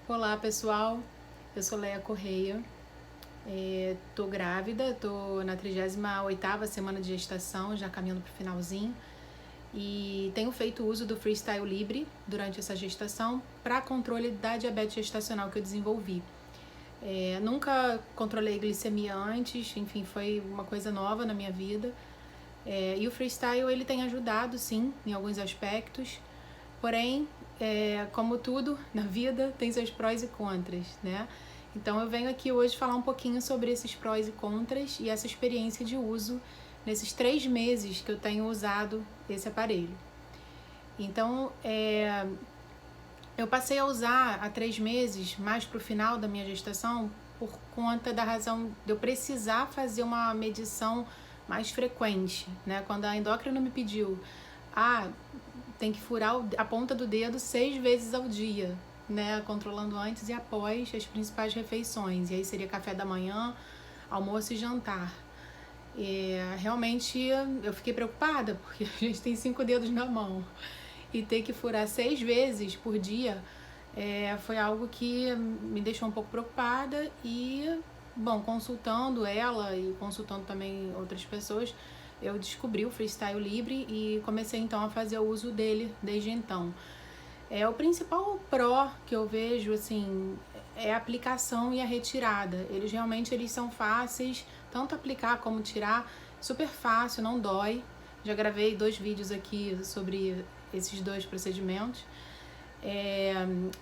Olá pessoal, eu sou Leia Correia, tô grávida, tô na 38ª semana de gestação, já caminhando pro finalzinho, e tenho feito uso do Freestyle Libre durante essa gestação para controle da diabetes gestacional que eu desenvolvi. Nunca controlei glicemia antes, enfim, foi uma coisa nova na minha vida. E o Freestyle ele tem ajudado sim em alguns aspectos, porém, como tudo na vida, tem seus prós e contras, né? Então eu venho aqui hoje falar um pouquinho sobre esses prós e contras e essa experiência de uso nesses 3 meses que eu tenho usado esse aparelho. Então, eu passei a usar há 3 meses, mais para o final da minha gestação, por conta da razão de eu precisar fazer uma medição mais frequente, né? Quando a endócrina me pediu, tem que furar a ponta do dedo 6 vezes ao dia, né? Controlando antes e após as principais refeições. E aí seria café da manhã, almoço e jantar. Realmente eu fiquei preocupada, porque a gente tem 5 dedos na mão. E ter que furar 6 vezes por dia foi algo que me deixou um pouco preocupada. E, bom, consultando ela e consultando também outras pessoas, eu descobri o Freestyle Libre e comecei então a fazer o uso dele desde então. O principal pró que eu vejo, assim, é a aplicação e a retirada. Eles são fáceis, tanto aplicar como tirar, super fácil, não dói. Já gravei 2 vídeos aqui sobre esses 2 procedimentos.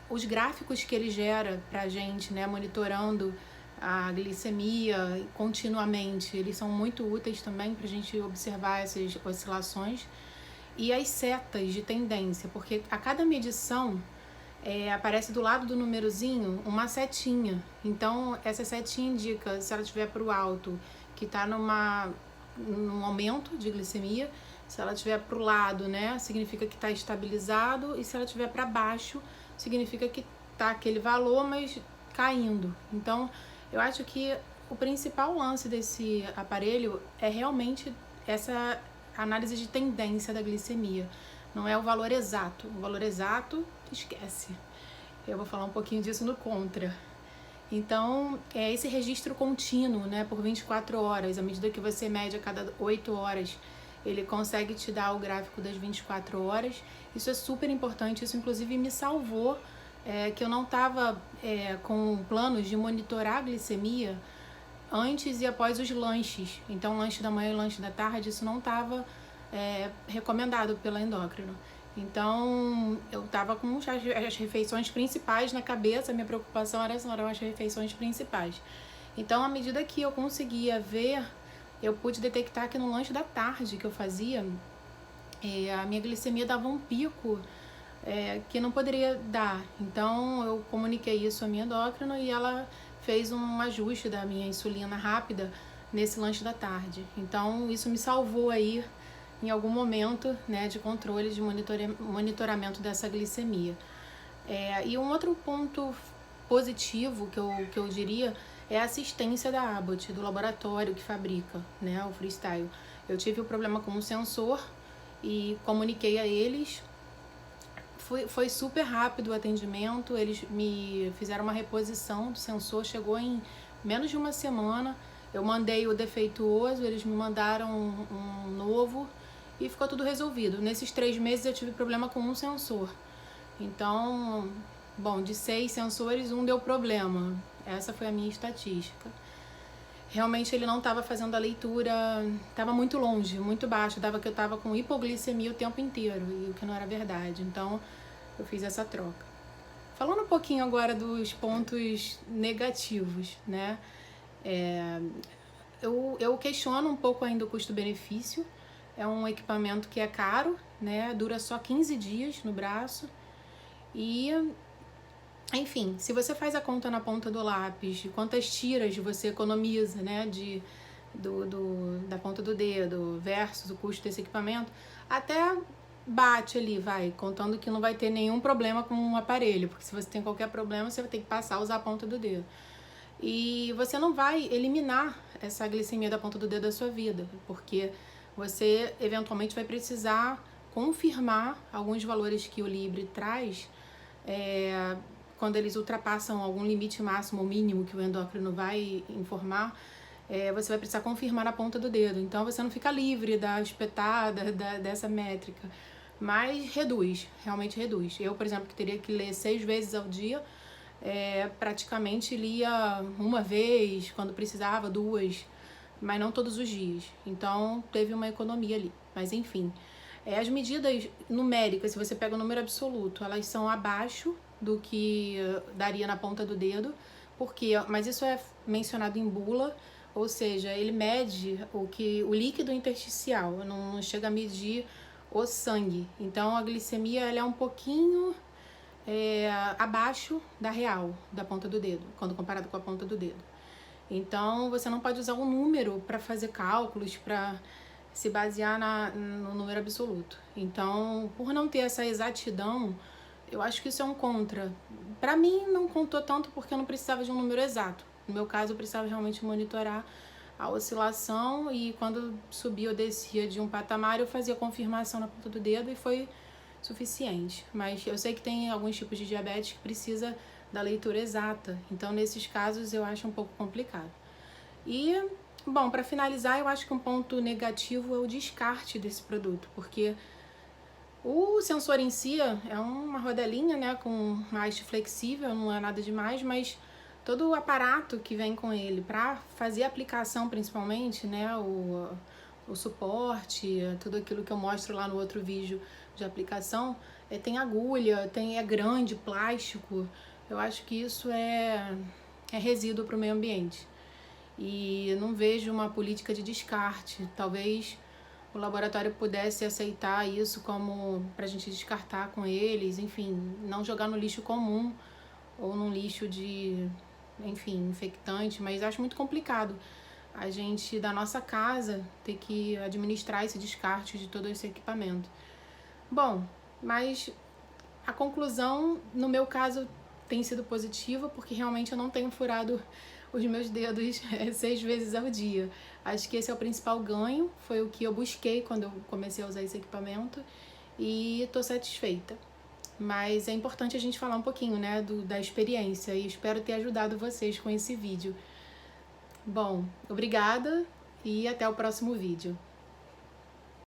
Os gráficos que ele gera pra gente, né, monitorando a glicemia continuamente, eles são muito úteis também pra gente observar essas oscilações. E as setas de tendência, porque a cada medição aparece do lado do númerozinho uma setinha. Então, essa setinha indica, se ela estiver para o alto, que está num aumento de glicemia. Se ela estiver para o lado, né, significa que está estabilizado. E se ela estiver para baixo, significa que está aquele valor, mas caindo. Então, eu acho que o principal lance desse aparelho é realmente essa análise de tendência da glicemia. Não é o valor exato. O valor exato, esquece. Eu vou falar um pouquinho disso no contra. Então, é esse registro contínuo, né, por 24 horas. À medida que você mede a cada 8 horas, ele consegue te dar o gráfico das 24 horas. Isso é super importante. Isso, inclusive, me salvou, que eu não estava com planos de monitorar a glicemia antes e após os lanches. Então, lanche da manhã e lanche da tarde, isso não estava recomendado pela endócrina. Então, eu estava com as refeições principais na cabeça, a minha preocupação eram as refeições principais. Então, à medida que eu conseguia ver, eu pude detectar que no lanche da tarde que eu fazia, a minha glicemia dava um pico que não poderia dar. Então, eu comuniquei isso à minha endócrina e ela fez um ajuste da minha insulina rápida nesse lanche da tarde. Então, isso me salvou aí em algum momento, né, de controle, de monitoramento dessa glicemia. E um outro ponto positivo que eu diria é a assistência da Abbott, do laboratório que fabrica, né, o Freestyle. Eu tive um problema com um sensor e comuniquei a eles. Foi super rápido o atendimento, eles me fizeram uma reposição do sensor, chegou em menos de uma semana. Eu mandei o defeituoso, eles me mandaram um novo e ficou tudo resolvido. Nesses 3 meses eu tive problema com um sensor. Então, bom, de 6 sensores, um deu problema. Essa foi a minha estatística. Realmente ele não estava fazendo a leitura, estava muito longe, muito baixo, dava que eu estava com hipoglicemia o tempo inteiro, e o que não era verdade. Então, eu fiz essa troca. Falando um pouquinho agora dos pontos negativos, né? Eu questiono um pouco ainda o custo-benefício. É um equipamento que é caro, né? Dura só 15 dias no braço. E, enfim, se você faz a conta na ponta do lápis de quantas tiras você economiza, né? Da ponta do dedo versus o custo desse equipamento, até bate ali, contando que não vai ter nenhum problema com o aparelho, porque se você tem qualquer problema, você vai ter que passar a usar a ponta do dedo. E você não vai eliminar essa glicemia da ponta do dedo da sua vida, porque você eventualmente vai precisar confirmar alguns valores que o Libre traz quando eles ultrapassam algum limite máximo ou mínimo que o endócrino vai informar, você vai precisar confirmar na ponta do dedo. Então você não fica livre da espetada, dessa métrica, mas reduz, realmente reduz. Eu, por exemplo, que teria que ler 6 vezes ao dia, praticamente lia uma vez, quando precisava, 2, mas não todos os dias. Então teve uma economia ali. Mas enfim, as medidas numéricas, se você pega o número absoluto, elas são abaixo do que daria na ponta do dedo, mas isso é mencionado em bula, ou seja, ele mede o líquido intersticial, não chega a medir o sangue. Então a glicemia ela é um pouquinho abaixo da real, da ponta do dedo, quando comparado com a ponta do dedo. Então você não pode usar um número para fazer cálculos, para se basear no número absoluto. Então, por não ter essa exatidão, eu acho que isso é um contra. Para mim, não contou tanto porque eu não precisava de um número exato. No meu caso, eu precisava realmente monitorar a oscilação e quando subia ou descia de um patamar, eu fazia confirmação na ponta do dedo e foi suficiente. Mas eu sei que tem alguns tipos de diabetes que precisa da leitura exata. Então, nesses casos, eu acho um pouco complicado. E, bom, para finalizar, eu acho que um ponto negativo é o descarte desse produto, porque o sensor em si é uma rodelinha, né, com haste flexível, não é nada demais, mas todo o aparato que vem com ele para fazer a aplicação, principalmente, né, o suporte, tudo aquilo que eu mostro lá no outro vídeo de aplicação, tem agulha, é grande, plástico. Eu acho que isso é resíduo para o meio ambiente. E não vejo uma política de descarte. Talvez o laboratório pudesse aceitar isso como para a gente descartar com eles, enfim, não jogar no lixo comum ou num lixo de, enfim, infectante, mas acho muito complicado a gente, da nossa casa, ter que administrar esse descarte de todo esse equipamento. Bom, mas a conclusão, no meu caso, tem sido positiva, porque realmente eu não tenho furado os meus dedos 6 vezes ao dia. Acho que esse é o principal ganho, foi o que eu busquei quando eu comecei a usar esse equipamento e estou satisfeita. Mas é importante a gente falar um pouquinho, né, da experiência e espero ter ajudado vocês com esse vídeo. Bom, obrigada e até o próximo vídeo.